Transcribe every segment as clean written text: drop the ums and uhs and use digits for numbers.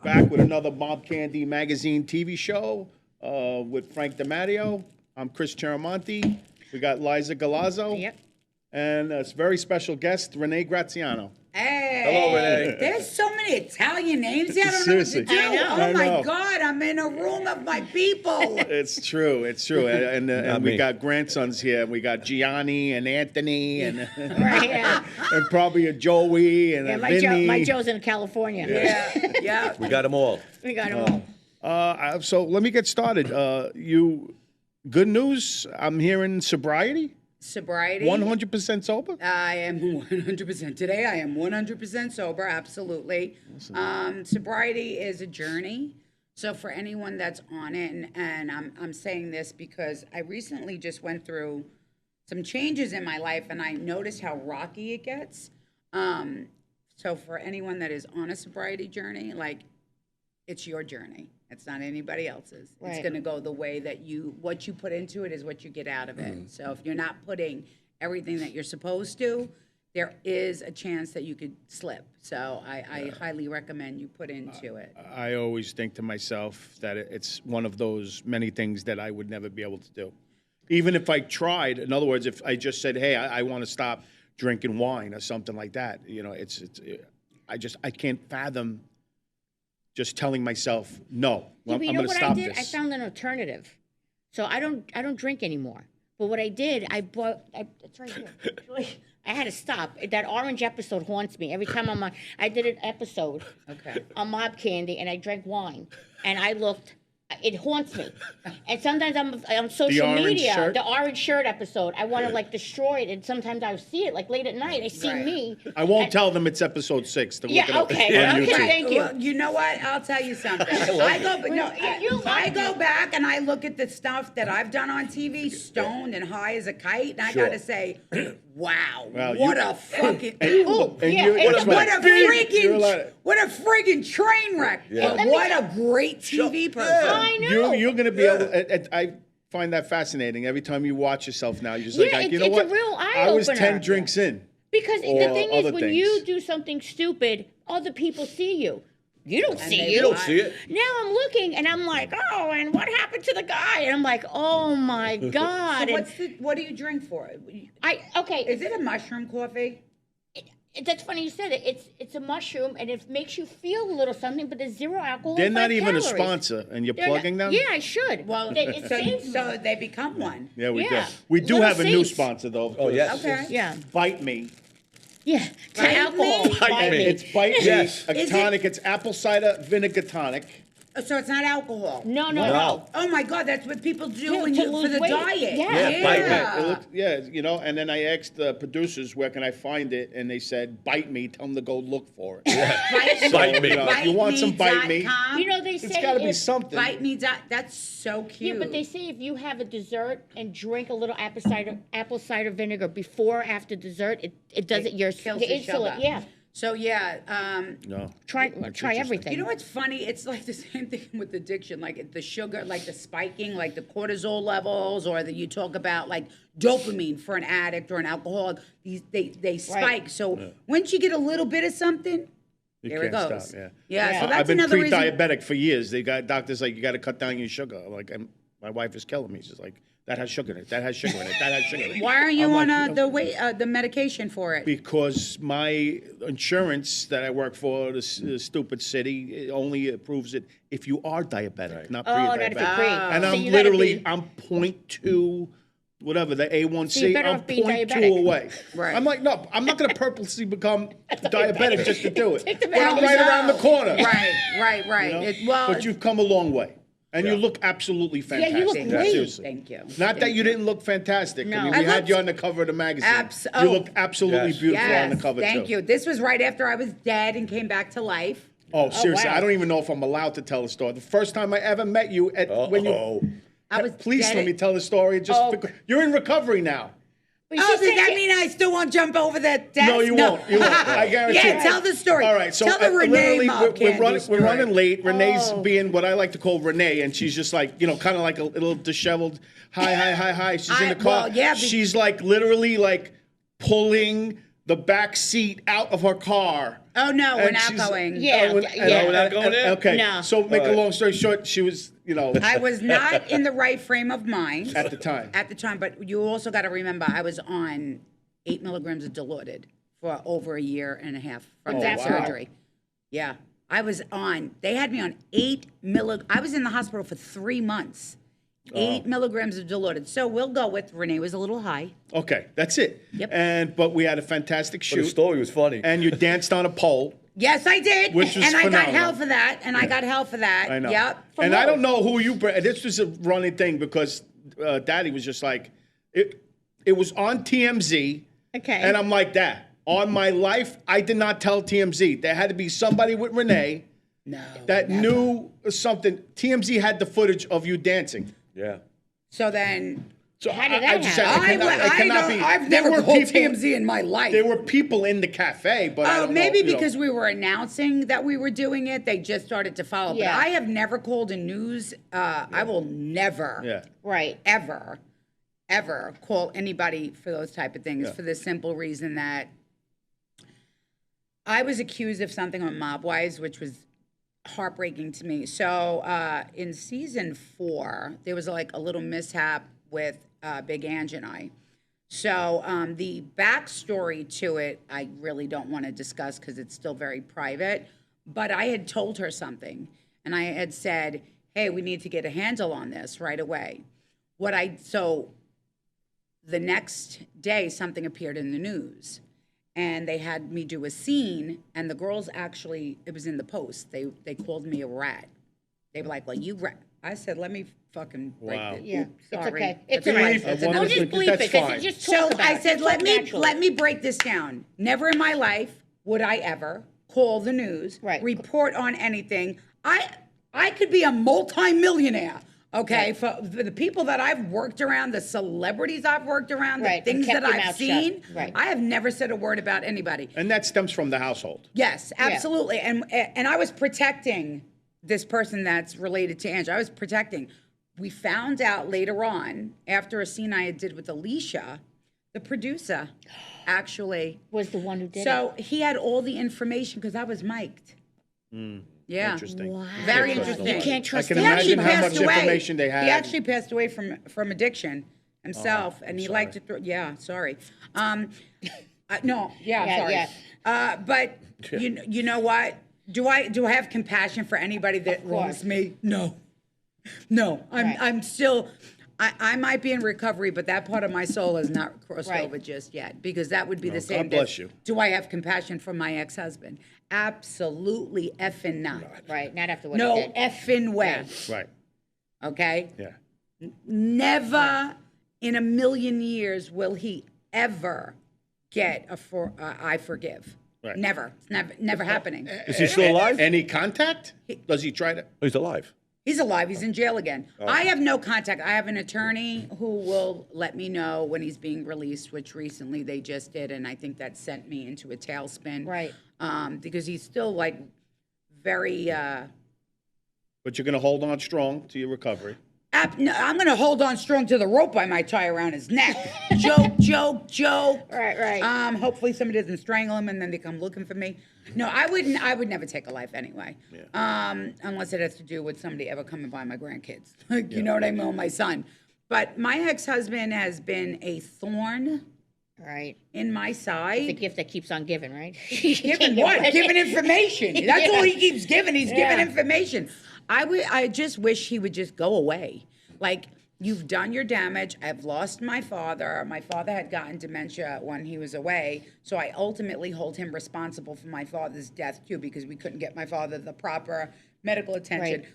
Back with another Bob Candy Magazine TV show with Frank DiMatteo. I'm Chris Tiramonti. We got Liza Galazzo. Yep. And a very special guest, Renee Graziano. Hey, Hello, Renee. There's so many Italian names here. I don't Seriously. know what to do. I know. Oh I my know. God, I'm in a room of my people. It's true. It's true. And we me. got grandsons here. We got Gianni and Anthony and Right, yeah. and probably a Joey and Yeah, a my, Vinny. my Joe's in California. Yeah. We got them all. We got them all. So let me get started. Good news. I'm hearing sobriety. Sobriety. 100% sober. I am 100%. Today I am 100% sober, absolutely. Sobriety is a journey. So for anyone that's on it, and I'm saying this because I recently just went through some changes in my life and I noticed how rocky it gets. So for anyone that is on a sobriety journey, like, it's your journey. It's not anybody else's. It's Right. going to go the way that what you put into it is what you get out of it. So if you're not putting everything that you're supposed to, there is a chance that you could slip. So I highly recommend you put into it. I always think to myself that it's one of those many things that I would never be able to do. Even if I tried, in other words, if I just said, hey, I want to stop drinking wine or something like that, I can't fathom just telling myself, no, Yeah, I'm but you going know to what stop I did? this. I found an alternative. So I don't drink anymore. But what I did, it's right here. Actually, I had to stop. That orange episode haunts me. Every time I did an episode on Mob Candy and I drank wine and I looked, it haunts me. And sometimes I'm on social orange media, shirt? the orange shirt episode, I want to like destroy it. And sometimes I see it like late at night. I see Right. me. I won't tell them it's episode 6. To look Yeah, it up okay, on okay, YouTube. thank you. Well, you know what? I'll tell you something. I go back and I look at the stuff that I've done on TV, stoned and high as a kite, and I Sure. gotta say, wow, Well, what you- a fucking And yeah, you, and that's what right. a You're like- friggin' train wreck! Yeah. And what a great TV person! I know. You're going to be able. I find that fascinating. Every time you watch yourself now, you're just Yeah, like, you it's know a what? real I was eye-opener. 10 drinks in. Because the Or thing is, other when things. you do something stupid, other people see you. You don't see they you. You don't see it. Now I'm looking and I'm like, oh, and what happened to the guy? And I'm like, oh my God. So And what do you drink for? okay, Is it a mushroom coffee? that's funny you said it. It's a mushroom and it makes you feel a little something, but there's zero alcohol. They're not 5 even calories. a sponsor, and you're They're not- plugging them? Yeah, I should. Well, It saves so they become one. Yeah, we Yeah. do. We do Little have a new seeds. sponsor, though. Oh, yes. Okay. Yeah. Bite Me. Yeah. To Bite alcohol. me? Bite me. It's Bite Me, Yes. a Is tonic. It's apple cider vinegar tonic. So it's not alcohol. No. No. Oh my God, that's what people do Yeah, when to you for lose the weight. diet. Yeah. Yeah, bite me. It looked, yeah, and then I asked the producers, where can I find it? And they said, Bite Me, tell them to go look for it. Bite me. You know, if you want some Bite Me, You know, they say it's got to be if- something. Bite me. That's so cute. Yeah, but they say if you have a dessert and drink a little apple cider vinegar before or after dessert, it does it your kills your the insulin. sugar. Yeah, So yeah, No. try interesting. everything. you know what's funny? It's like the same thing with addiction, like the sugar, like the spiking, like the cortisol levels, or that you talk about like dopamine for an addict or an alcoholic. They spike. So once you get a little bit of something, You there it can't goes. stop, Yeah, so that's I've been another reason. pre-diabetic for years. They got doctors like, you got to cut down your sugar. I'm like, my wife is killing me. She's like, that has sugar in it. That has sugar in it. That has sugar in it. Why aren't you I'm on like, the medication for it? Because my insurance that I work for, the stupid city, it only approves it if you are diabetic, not Oh, not if pre-diabetic. you're pre. And So I'm you gotta literally, be- I'm 0.2, whatever, the A1C, So you're better I'm off being 0.2 diabetic. away. Right. I'm like, no, I'm not going to purposely become diabetic just to do it. Take the But I'm medicine. right around the corner. Right. You know? But you've come a long way. And you look absolutely you fantastic. look great. Seriously. Thank you. Not that you didn't look fantastic. No. I mean, I we had looked- you on the cover of the magazine. Oh. You looked absolutely Yes. beautiful on the cover, thank too. you. This was right after I was dead and came back to life. Oh, seriously, wow. I don't even know if I'm allowed to tell the story. The first time I ever met you, when you, Uh-oh. I was please dead let me at- tell the story. Just Oh. because, you're in recovery now. But Oh, she does said that she- mean I still won't jump over that desk? No, you won't. You won't. I guarantee Yeah, you. tell the story. All right, so tell the Renee literally, Mob we're Candy running, story. we're running late. Renee's Oh. being what I like to call Renee, and she's just like, kind of like a little disheveled. Hi. She's in the car. Well, yeah, she's like literally like pulling the back seat out of her car. Oh, no, we're And not she's- going. Yeah, Oh, yeah. we're not going in? Okay, No. so make a long story short, she was, I was not in the right frame of mind. at the time. At the time, but you also got to remember, I was on 8 milligrams of Dilaudid for over a year and a half from that wow. surgery. Yeah, I was on. They had me on 8 milligrams. I was in the hospital for 3 months. 8 milligrams of Dilaudid. So we'll go with Renee was a little high. Okay, that's it. Yep. But we had a fantastic But the shoot, story was funny. and you danced on a pole. Yes, I did. Which was and I got phenomenal. hell for that. And I got hell for that. I know. Yep. And I don't know who you. This was a running thing because Daddy was just like, it was on TMZ. Okay. And I'm like that. On my life, I did not tell TMZ. There had to be somebody with Renee that knew something. TMZ had the footage of you dancing. Yeah. So then. So How did that just said, happen? it cannot be. I've There never were called people- TMZ in my life. There were people in the cafe, but I Oh, don't maybe know, because we were announcing that we were doing it, they just started to follow. Yeah. But I have never called in news. I will never, Yeah. Right. ever call anybody for those type of things for the simple reason that I was accused of something on Mobwise, which was heartbreaking to me. So in season 4, there was like a little mishap with Big Ange and I. So the backstory to it, I really don't want to discuss because it's still very private. But I had told her something, and I had said, "Hey, we need to get a handle on this right away." So the next day, something appeared in the news, and they had me do a scene, and the girls actually, it was in the Post. They called me a rat. They were like, "Well, you rat." I said, "Let me fucking break Wow. it." Yeah. Oops, It's sorry. okay. It's That's all life. right. That's I another Don't just think bleep that's it because fine. just so talk about I it. said, Just let talk me naturally. break this down. Never in my life would I ever call the news, Right. report on anything. I could be a multimillionaire. Okay, for the people that I've worked around, the celebrities I've worked around, the Right, and things kept that your I've mouth shut. seen, Right. I have never said a word about anybody. And that stems from the household. Yes, absolutely. And I was protecting this person that's related to Ange. I was protecting. We found out later on, after a scene I did with Alicia, the producer actually. Was the one who did it. So he had all the information because I was mic'd. Yeah. Interesting. Wow. Very Interesting. interesting. You can't trust I can He actually imagine how passed much away. information they had. He actually passed away from addiction himself, and he liked to throw. Yeah, sorry. No, Yeah, sorry. yeah. But you know what? Do I have compassion for anybody that wrongs me? No. Right. I'm still. I might be in recovery, but that part of my soul has not crossed Right. over just yet because that would be the same. God bless you. Do I have compassion for my ex-husband? Absolutely effing not. Right. Not after what No he did. effing way. Right. Okay? Yeah. Never in a million years will he ever get I forgive. Right. Never. It's never happening. Is he still alive? Any contact? Does he try to? Oh, he's alive. He's alive. He's in jail again. I have no contact. I have an attorney who will let me know when he's being released, which recently they just did, and I think that sent me into a tailspin. Right. Because he's still like very. But you're going to hold on strong to your recovery. No, I'm going to hold on strong to the rope I might tie around his neck. Joke. Right. Hopefully somebody doesn't strangle him and then they come looking for me. No, I would never take a life anyway. Unless it has to do with somebody ever coming by my grandkids. You know what I mean? Or my son. But my ex-husband has been a thorn Right. in my The side. gift that keeps on giving, right? Giving what? Giving information. That's all he keeps giving. He's giving information. I just wish he would just go away. Like, you've done your damage. I've lost my father. My father had gotten dementia when he was away. So I ultimately hold him responsible for my father's death, too, because we couldn't get my father the proper medical attention. Right.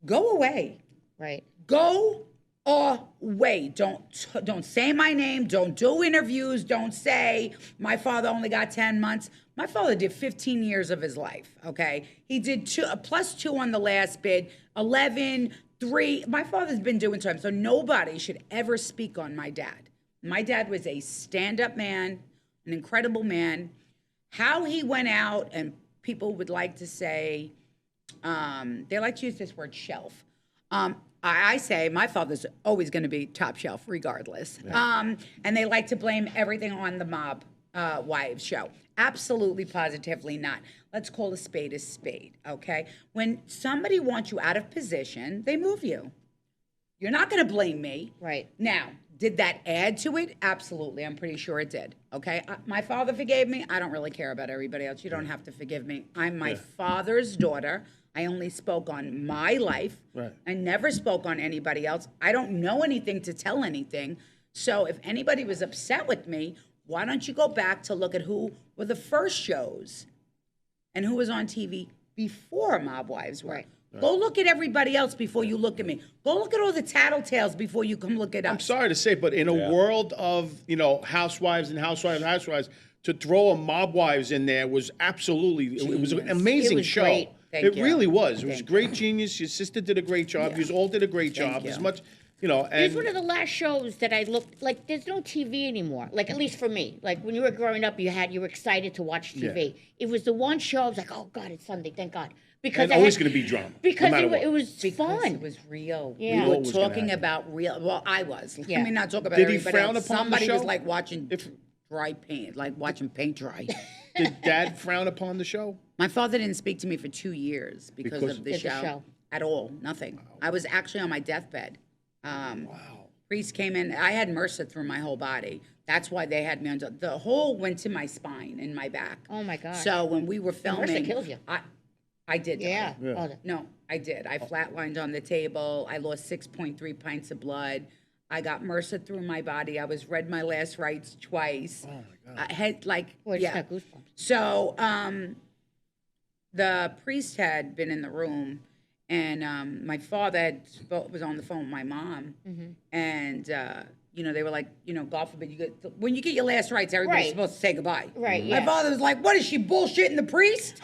Go away. Right. Go away. Don't say my name. Don't do interviews. Don't say my father only got 10 months. My father did 15 years of his life, okay? He did +2 on the last bid, 11, 3. My father's been doing time, so nobody should ever speak on my dad, My dad was a stand-up man, an incredible man. How he went out, and people would like to say, they like to use this word shelf. I say my father's always going to be top shelf regardless. And they like to blame everything on the mob wives show. Absolutely, positively not. Let's call a spade, okay? When somebody wants you out of position, they move you. You're not going to blame me. Right. Now, did that add to it? Absolutely. I'm pretty sure it did. Okay. My father forgave me. I don't really care about everybody else. You don't have to forgive me. I'm my father's daughter. I only spoke on my life. Right. I never spoke on anybody else. I don't know anything to tell anything. So if anybody was upset with me, why don't you go back to look at who were the first shows and who was on TV before Mob Wives were? Right. Go look at everybody else before you look at me. Go look at all the tattletales before you come look at us. I'm sorry to say, but in a world of, housewives and housewives, to throw a Mob Wives in there was absolutely, it was an amazing It was show. great. Thank you. Really was. It was Thank great genius. Your sister did a great job. You all did a great job. you. As much, It's and one of the last shows that I looked like. There's no TV anymore. Like, at least for me. Like, when you were growing up, you were excited to watch TV. It was the one show I was like, oh God, it's Sunday, thank God, because and I always had- going to be drama. because no matter it what. was Because fun. it was real. Yeah. We We were know what was gonna talking happen. about real. Well, I was. Yeah. Let me not talk about Did he everybody frown else. upon the Somebody was show? like watching dry paint, like watching paint dry. Did Dad frown upon the show? My father didn't speak to me for 2 years because Because- of the Did the show. show. At all, nothing. I was actually on my deathbed. Priest came in. I had MRSA through my whole body. That's why they had me on. The hole went to my spine and my back. Oh my God. So when we were filming, kills you. I did. die. Yeah. Oh, No, I did. I flatlined on the table. I lost 6.3 pints of blood. I got MRSA through my body. I was read my last rites twice. Oh my God. I had Boy, I just got goosebumps. So the priest had been in the room, and my father was on the phone with my mom, and they were like, God forbid when you get your last rites, everybody's Right. supposed to say goodbye. Right, My yeah. father was like, "What is she bullshitting the priest?"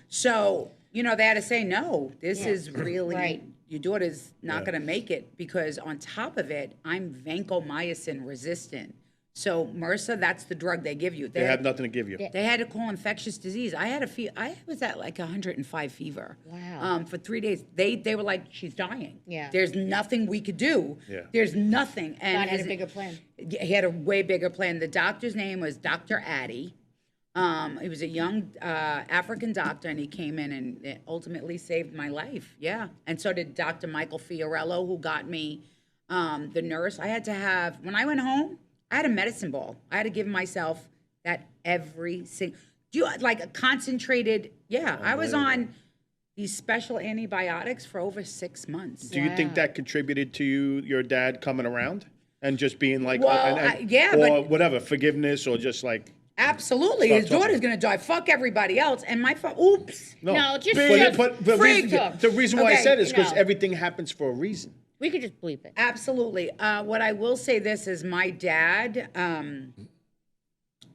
So they had to say no. This is really Right. your daughter's not going to make it because on top of it, I'm vancomycin resistant. So MRSA, that's the drug they give you. They had nothing to give you. They had to call infectious disease. I was at like 105 fever. Wow. For 3 days. They were like, she's dying. Yeah. There's nothing we could do. Yeah. There's nothing. And God had a bigger plan. He had a way bigger plan. The doctor's name was Dr. Addy. He was a young African doctor, and he came in and it ultimately saved my life. Yeah. And so did Dr. Michael Fiorello, who got me the nurse. I had to have, when I went home, I had a medicine ball. I had to give myself that every single, like a concentrated, I was on these special antibiotics for over 6 months. Do you think that contributed to your dad coming around and just being like, Well, or whatever, forgiveness, or just like, Absolutely. Stop His daughter's talking. going to die. Fuck everybody else. And oops. No, just but the freak. reason why I Okay, said it is because no. everything happens for a reason. We could just bleep it. Absolutely. What I will say this is my dad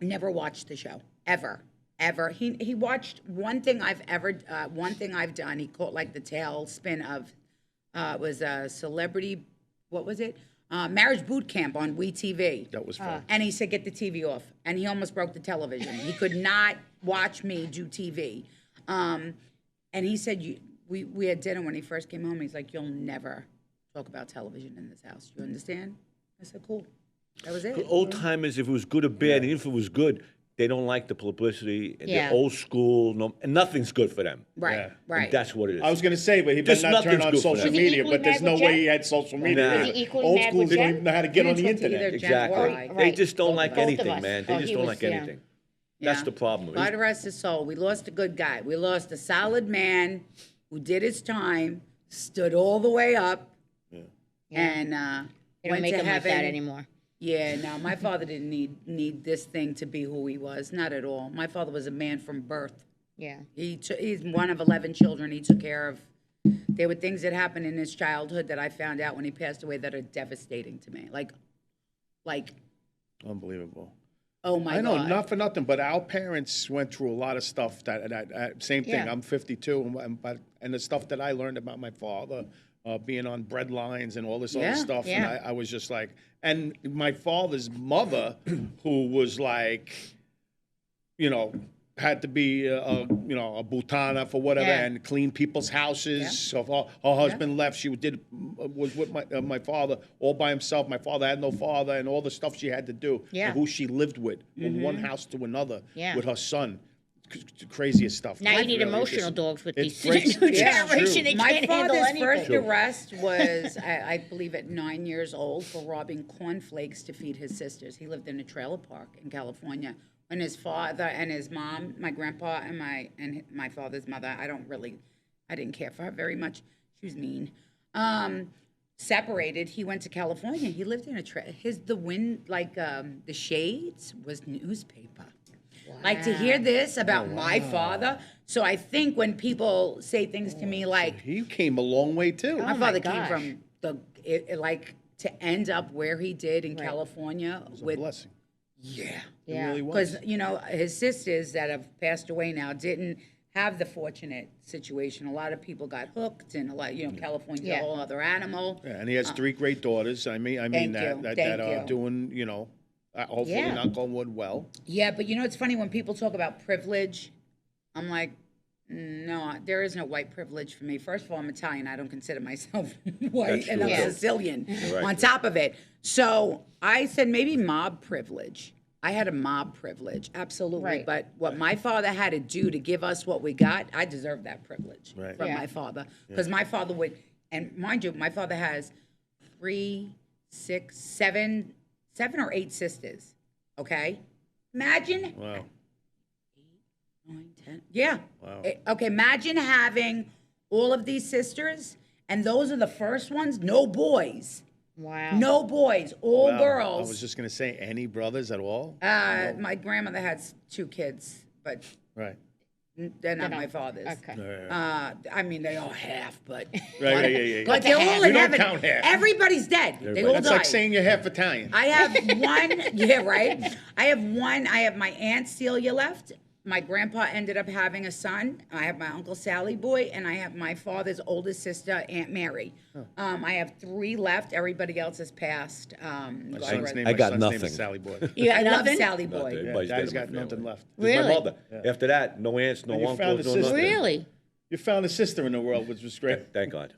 never watched the show ever. He watched one thing I've done. He caught like the tailspin of was a celebrity. What was it? Marriage Boot Camp on WeTV. That was fun. And he said, get the TV off. And he almost broke the television. He could not watch me do TV. And he said, we had dinner when he first came home. He's like, you'll never talk about television in this house. You understand? I said, cool. That was it. Old timers, if it was good or bad, and if it was good, they don't like the publicity. And Yeah. they're old school, and nothing's good for them. Right, Yeah. right. And that's what it is. I was going to say, but he Just better not turn nothing's on good for social them. Was he media, equally but there's mad no with way Jen? he had social media. Nah. Was he equally Old mad school with didn't Jen? even know how to get on the He took either internet. Jen or Exactly. I. They just don't like Both of anything, us. man. Oh, They just he don't was, like yeah. anything. That's Yeah. the problem. God rest his soul. We lost a good guy. We lost a solid man who did his time, stood all the way up, and They don't went make to him like heaven. that anymore. Yeah, no, my father didn't need this thing to be who he was. Not at all. My father was a man from birth. Yeah. He's one of 11 children. He took care of. There were things that happened in his childhood that I found out when he passed away that are devastating to me. Like, Unbelievable. oh my I know, God. not for nothing, but our parents went through a lot of stuff that same thing. Yeah. I'm 52, and the stuff that I learned about my father, being on bread lines and all this Yeah, other stuff. yeah. And I was just like, and my father's mother, who was like, you know, had to be a butana for whatever Yeah. and clean people's houses. Yeah. So if her husband left, she was with my father all by himself. My father had no father, and all the stuff she had to do. Yeah. And who she lived with, from one house to another, Yeah. with her son. Craziest stuff. Now you need Really, emotional just- dogs with it these breaks- new Yeah, generation. They true. My can't handle father's anything. first arrest was, I believe, at 9 years old for robbing cornflakes to feed his sisters. He lived in a trailer park in California. When his father and his mom, my grandpa and my father's mother, I didn't care for her very much. She was mean. Separated. He went to California. He lived in a the shades was newspaper. Like to hear this about my father. So I think when people say things to me like, He came a long way too. my my father came gosh. from to end up where he did in California It was a with, blessing. yeah. It Yeah. really was. Because, his sisters that have passed away now didn't have the fortunate situation. A lot of people got hooked and California's Yeah. a whole other animal. Yeah, and he has 3 great daughters. I mean Thank that you. that, Thank that are you. doing, hopefully Yeah. knock on wood well. Yeah, but it's funny when people talk about privilege, I'm like, no, there is no white privilege for me. First of all, I'm Italian. I don't consider myself white, That's and I'm true. Yeah. Sicilian Right. on top of it. So I said maybe mob privilege. I had a mob privilege, absolutely. Right. But what my father had to do to give us what we got, I deserve that privilege Right. from Yeah. my father. Because my father would, and mind you, my father has 3, 6, 7 or 8 sisters. Okay? Imagine Wow. 9, 10. Yeah. Wow. Okay, imagine having all of these sisters, and those are the first ones. No boys. Wow. No boys. All Wow. girls. I was just gonna say, any brothers at all? My grandmother had 2 kids, but Right. they're not my father's. Okay. I mean, they all half, but Right, yeah. but they're all You in don't heaven. count half. Everybody's dead. They all That's died. like saying you're half Italian. I have one. Yeah, right. I have my aunt Celia left. My grandpa ended up having a son. I have my uncle Sally boy, and I have my father's oldest sister, Aunt Mary. I have 3 left. Everybody else has passed. My God son's rest- name, I my got son's name nothing. is Sally Boy. You got I love nothing? Sally boy. Yeah, Everybody's Daddy's dead in got my nothing family. left. Just my Really? mother. After that, no aunts, no And you found uncles, a no sister. nothing. Really? You found a sister in the world, which was great. Thank God.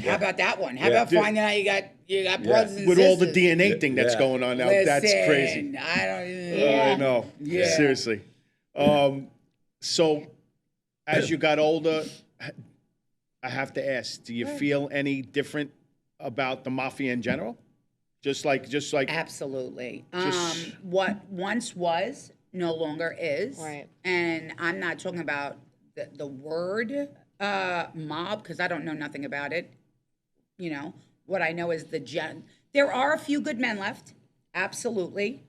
How about that one? How Yeah. about finding out you got brothers and With sisters? all the DNA thing that's Yeah. going on now, that's crazy. Listen, I don't even. Yeah. I know. Yeah. Seriously. So, as you got older, I have to ask: do you feel any different about the mafia in general? Just like, Absolutely. Just- What once was no longer is. Right. And I'm not talking about the word mob because I don't know nothing about it. What I know is there are a few good men left, absolutely,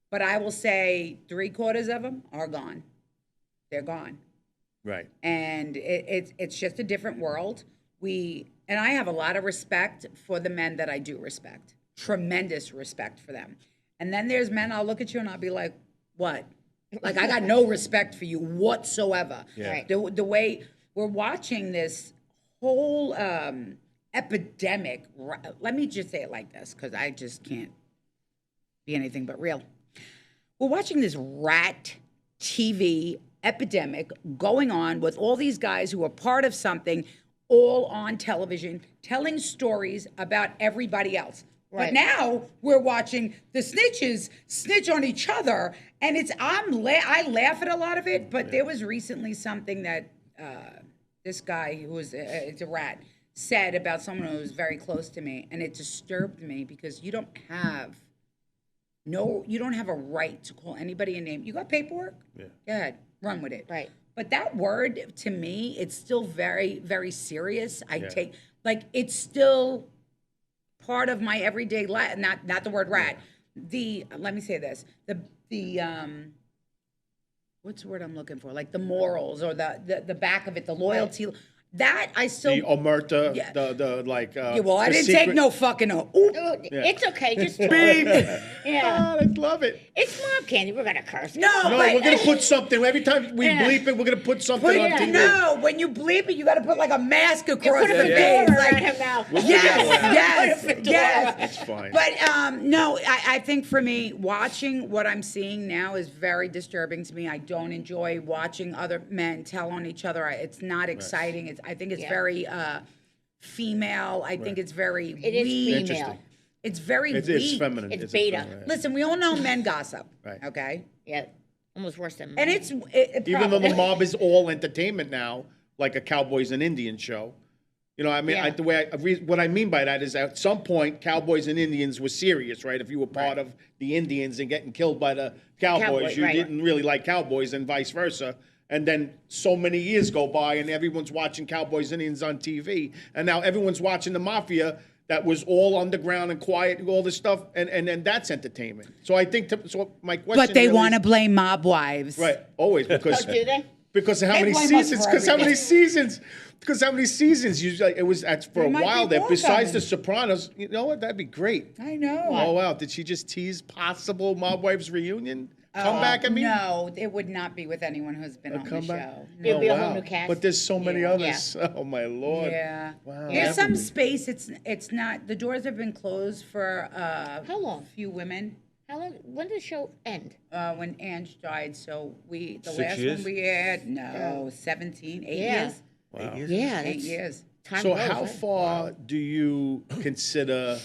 but I will say 3/4 of them are gone. They're gone. right. And it's just a different world. And I have a lot of respect for the men that I do respect, tremendous respect for them. And then there's men I'll look at you and I'll be like, what? Like I got no respect for you whatsoever. Yeah. Right. The way we're watching this whole epidemic. Let me just say it like this because I just can't be anything but real. We're watching this rat TV epidemic going on with all these guys who are part of something all on television telling stories about everybody else. But Right. now we're watching the snitches snitch on each other, and I laugh at a lot of it. But there was recently something that this guy who was it's a rat said about someone who was very close to me, and it disturbed me because you don't have a right to call anybody a name. You got paperwork? Yeah. Go ahead, run with it. Right. But that word to me, it's still very, very serious. It's still part of my everyday life. Not the word rat. Let me say this. What's the word I'm looking for? Like the morals or the back of it, the loyalty. That I still. The omerta, Yeah. the like. Yeah, well, I the didn't take secret- no fucking. Ooh. It's okay. Just talk. Beep. Yeah. I love it. It's mom candy. We're gonna curse. No, No, but we're gonna put something every time we Yeah. bleep it. We're gonna put something But on TV. no, when you bleep it, you got to put like a mask across Put the a face. fedora Like, on him now. yes, Put a fedora. yes. That's fine. But no, I think for me, watching what I'm seeing now is very disturbing to me. I don't enjoy watching other men tell on each other. It's not exciting. I think it's Yeah. very female. I think it's very It is weak. female. Interesting. It's very It's weak. feminine. It's a beta. feminine, Listen, we all know men gossip. Right. Okay. Yeah. Almost worse than And mine. Even though the mob is all entertainment now, like a Cowboys and Indians show. You know, I mean, Yeah. what I mean by that is at some point, Cowboys and Indians were serious, right? If you were part of the Indians and getting killed by the Cowboys, you right. didn't really like Cowboys and vice versa. And then so many years go by and everyone's watching Cowboys and Indians on TV. And now everyone's watching the Mafia that was all underground and quiet, all this stuff. And that's entertainment. So I think, so my question But they really want to is- blame mob wives. Right, always, because... Oh, do they? Because of how They many blame us seasons? for Because how many everything. seasons? Because how many seasons? You like, it was for There a might be while there. more Besides coming. the Sopranos, you know what? That'd be great. I know. Oh wow! Did she just tease possible Mob Wives reunion comeback? I mean, No, it would not be with anyone who's been on the comeback. show. It'd be a Oh, whole wow. new cast. But there's so many Yeah. others. Oh my lord! Yeah. Wow. There's that some would be- space. It's not. The doors have been closed for How long? a few women. How long? When did the show end? When Ange died, so the 6 last years? one we had, no, 17, 8 Yeah. years. Wow. Yeah. 8 That's, years. time So goes, how right? far do you consider,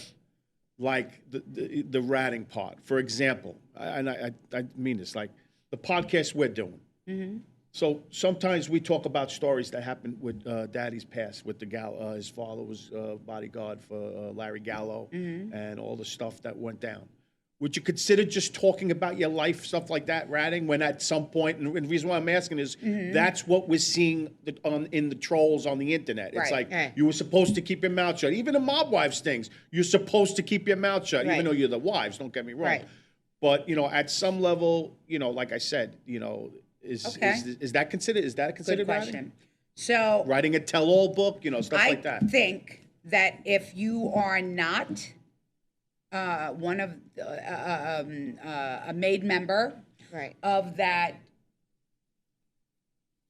like the ratting part? For example, and I mean this, like the podcast we're doing. So sometimes we talk about stories that happened with Daddy's past, with the his father was bodyguard for Larry Gallo, and all the stuff that went down. Would you consider just talking about your life, stuff like that, ratting, when at some point, and the reason why I'm asking is that's what we're seeing in the trolls on the internet. It's Right. like, Right. you were supposed to keep your mouth shut. Even the mob wives things, you're supposed to keep your mouth shut, Right. even though you're the wives, don't get me wrong. Right. But, you know, at some level, you know, like I said, you know, is that considered Good writing? question. So Writing a tell-all book, you know, stuff like that. I think that if you are not one of a made member Right. of that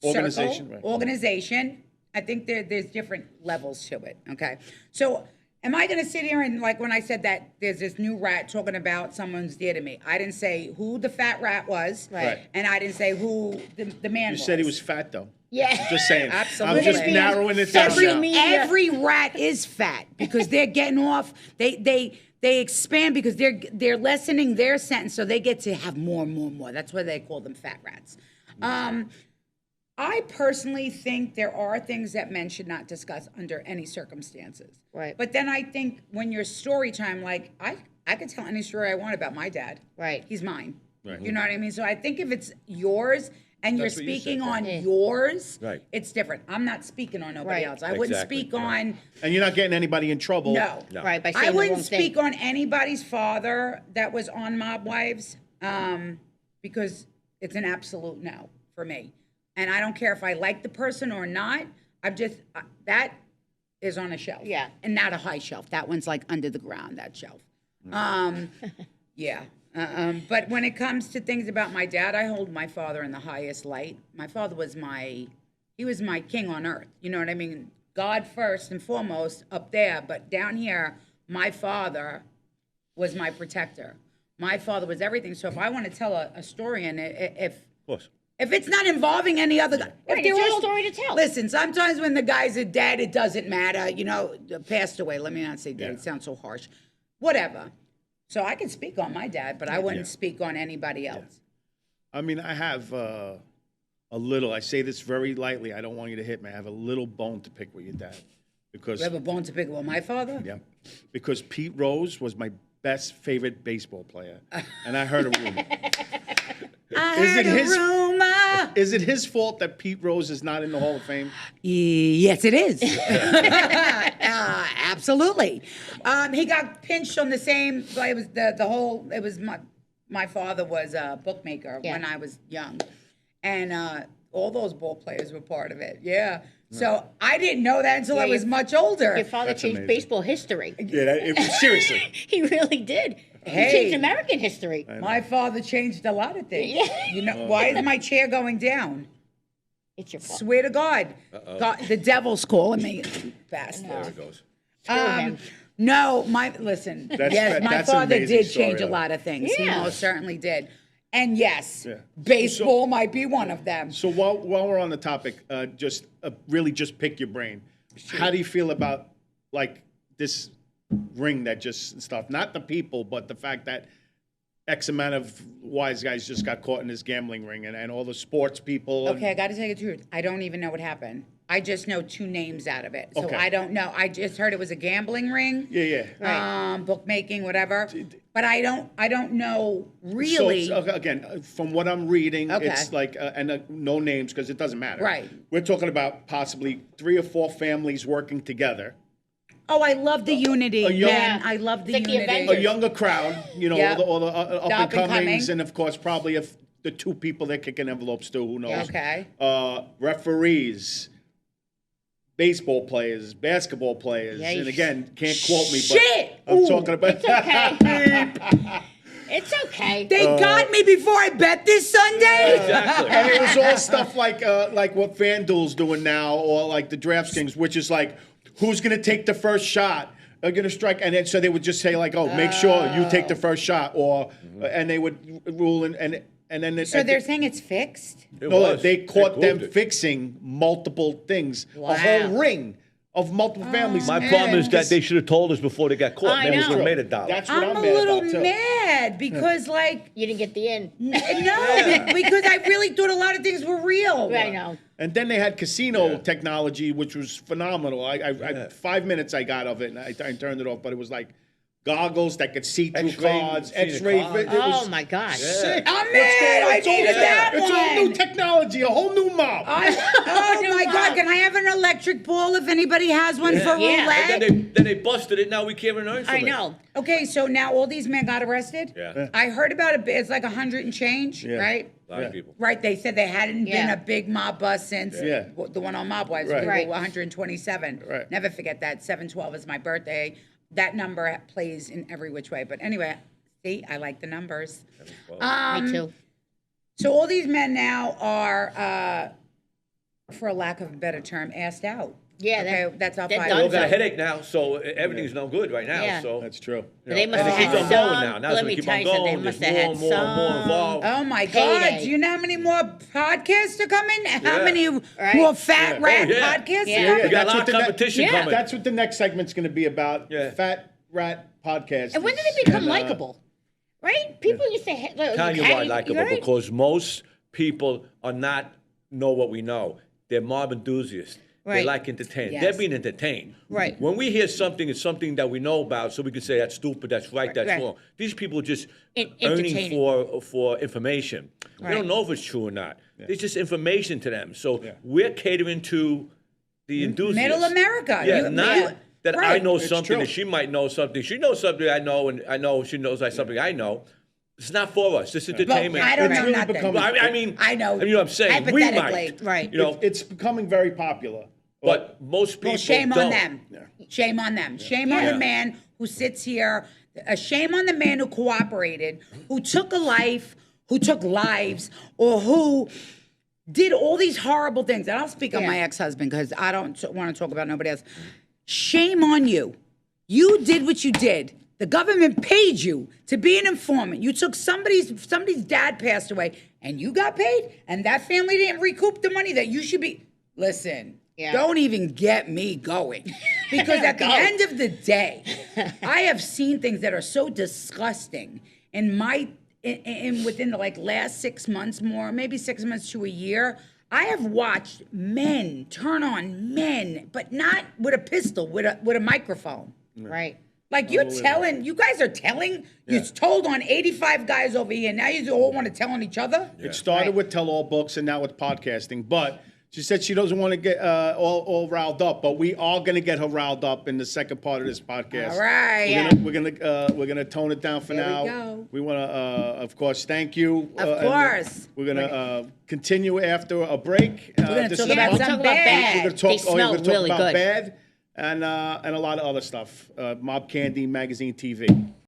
Organization, circle, right. organization, I think there's different levels to it. Okay, so am I going to sit here and, like, when I said that there's this new rat talking about someone's dear to me? I didn't say who the fat rat was, Right. and I didn't say who the man You was. said he was fat, though. Yeah. Just saying. Absolutely. I'm just narrowing it down Every now. me- Every rat is fat because they're getting off. They expand because they're lessening their sentence, so they get to have more and more and more. That's why they call them fat rats. I personally think there are things that men should not discuss under any circumstances. Right. But then I think when you're story time, like I could tell any story I want about my dad. Right. He's mine. Right. You know what I mean? So I think if it's yours and That's you're what you speaking said, on yeah. yours, Right. it's different. I'm not speaking on nobody Right. else. I wouldn't Exactly, speak right. on. And you're not getting anybody in trouble. No. No. Right. By saying I the wouldn't wrong speak thing. on anybody's father that was on Mob Wives because it's an absolute no for me. And I don't care if I like the person or not. I'm just, that is on a shelf. Yeah. And not a high shelf. That one's like under the ground, that shelf. Yeah. But when it comes to things about my dad, I hold my father in the highest light. My father was he was my king on earth. You know what I mean? God first and foremost up there, but down here, my father was my protector. My father was everything. So if I want to tell a story and if Of course. it's not involving any other guy, if Right, they're it's your all- story to tell. Listen, sometimes when the guy's a dad, it doesn't matter. You know, passed away. Let me not say dead. Yeah. It sounds so harsh. Whatever. So I can speak on my dad, but I wouldn't speak on anybody else. I mean, I have a little, I say this very lightly, I don't want you to hit me. I have a little bone to pick with your dad. Because, You have a bone to pick with my father? yeah, because Pete Rose was my best favorite baseball player. And I heard a rumor. I Is heard it a his- rumor. Is it his fault that Pete Rose is not in the Hall of Fame? Yes, it is. Absolutely. He got pinched on the same. Well, it was the whole. It was my father was a bookmaker Yeah. when I was young, and all those ball players were part of it. Yeah. So I didn't know that until I was much older. Your father That's changed amazing. baseball history. Yeah, seriously. He really did. Hey. He changed American history. My father changed a lot of things. Yeah. You know, why is my chair going down? It's your fault. Swear to God. God, the devil's calling me. Bastard. There it goes. No, listen. Yes, my that's an father amazing did story, change a though. lot of things. He Yeah. most certainly did. And yes, baseball might be one of them. So while we're on the topic, just really just pick your brain. How do you feel about like this ring that just stuff? Not the people, but the fact that X amount of wise guys just got caught in this gambling ring, and all the sports people. Okay, I got to tell you the truth. I don't even know what happened. I just know 2 names out of it. So Okay. I don't know. I just heard it was a gambling ring. Yeah. Right. Bookmaking, whatever. But I don't know So really. it's, again, from what I'm reading, Okay. it's like no names because it doesn't matter. Right. We're talking about possibly 3 or 4 families working together. Oh, I love the unity, young- man. I love the It's like the unity. Avengers. A younger crowd, Yeah. all the up and up and comings, coming. and of course, probably if the 2 people that kicking envelopes too, who knows? Okay. Referees, baseball players, basketball players, Yeah, and you- again, can't quote me, Shit! but I'm Ooh. talking about. It's okay. It's okay. They got me before I bet this Sunday. Exactly. And it was all stuff like what FanDuel's doing now, or like the DraftKings, which is like, who's going to take the first shot? Are going to strike, and then so they would just say like, oh, make sure you take the first shot, or and they would rule and then it, So they're saying it's fixed? It no, was. they caught them proved it. fixing multiple things, Wow. a whole ring of multiple families. My problem is that they should have told us before they got caught. I Man, we know. would have made $1. That's what I'm I'm a mad little about, too. mad because, like, You didn't get the in. no, because I really thought a lot of things were real. I know. And then they had casino technology, which was phenomenal. I 5 minutes I got of it, and I turned it off. But it was like goggles that could see through X-ray, cards, see the X-ray. cards. It was Oh my gosh. sick. I'm What's mad. going on? I It's all- needed that It's all new one. technology, a whole new mob. Oh my God! Can I have an electric ball if anybody has one for Yeah. roulette? And then they busted it. Now we can't even earn from I it. know. Okay, so now all these men got arrested. Yeah. I heard about it. It's like 100 and change, right? A lot of people. Right. They said they hadn't been Yeah. a big mob bus since Yeah. the one on Mob Wives. Right. We Right. were 127. Right. Never forget that. 7/12 is my birthday. That number plays in every which way. But anyway, see, I like the numbers. Me too. So all these men now are, for a lack of a better term, assed out. Yeah, Okay, that's our they're fight. We all done. got a headache now, so everything's no good right now. Yeah. So That's true. They must and it have keeps had on some. going now. Now it's Let gonna me keep tell on you something. going. They must There's have more had and more and more some. involved. Oh my God! Payday. Do you know how many more podcasts are coming? How Yeah. many Right. more fat rat Oh, yeah. podcasts Yeah. are We coming? got a That's lot what of the ne- competition Yeah. coming. That's what the next segment's going to be about. Yeah. Fat Rat Podcast. And when did they become likable? Right? People used to Tell you why likable, because most people are not know what we know. They're mob enthusiasts. They Right. like entertainment. Yes. They're being entertained. Right. When we hear something, it's something that we know about, so we can say that's stupid, that's right, that's Right. wrong. These people are just Entertaining. earning for information. They Right. don't know if it's true or not. It's just information to them. So we're catering to the enthusiasts. Middle America. Yeah, You- not you- that I right. know It's something true. and she might know something. She knows something I know, and I know she knows something I know. It's not for us. It's entertainment. I don't It's know really nothing. become- Well, I mean, I know. You know what I'm saying? We Hypothetically. might. Right. You know, It's becoming very popular. but most people Well, shame don't. on them. Shame on them. Shame on Yeah. the man who sits here. A shame on the man who cooperated, who took a life, who took lives, or who did all these horrible things. And I'll speak on Yeah. my ex-husband because I don't want to talk about nobody else. Shame on you. You did what you did. The government paid you to be an informant. You took somebody's dad passed away, and you got paid, and that family didn't recoup the money that you should be. Listen, Yeah. don't even get me going, because at the Go. end of the day, I have seen things that are so disgusting in within the last 6 months, maybe 6 months to a year. I have watched men turn on men, but not with a pistol, with a microphone. Right. Like you guys are telling, you told on 85 guys over here. Now you all want to tell on each other? It started Right. with tell-all books, and now with podcasting. But She said she doesn't want to get all riled up, but we are going to get her riled up in the second part of this podcast. All right. We're gonna tone it down for There we now. go. We want to, of course, thank you. Of and, course. we're gonna continue after a break. We're gonna this talk is about we'll some talk about bad. bad. We're gonna talk. They We're smell gonna talk really about good. bad and a lot of other stuff. Mob Candy Magazine TV.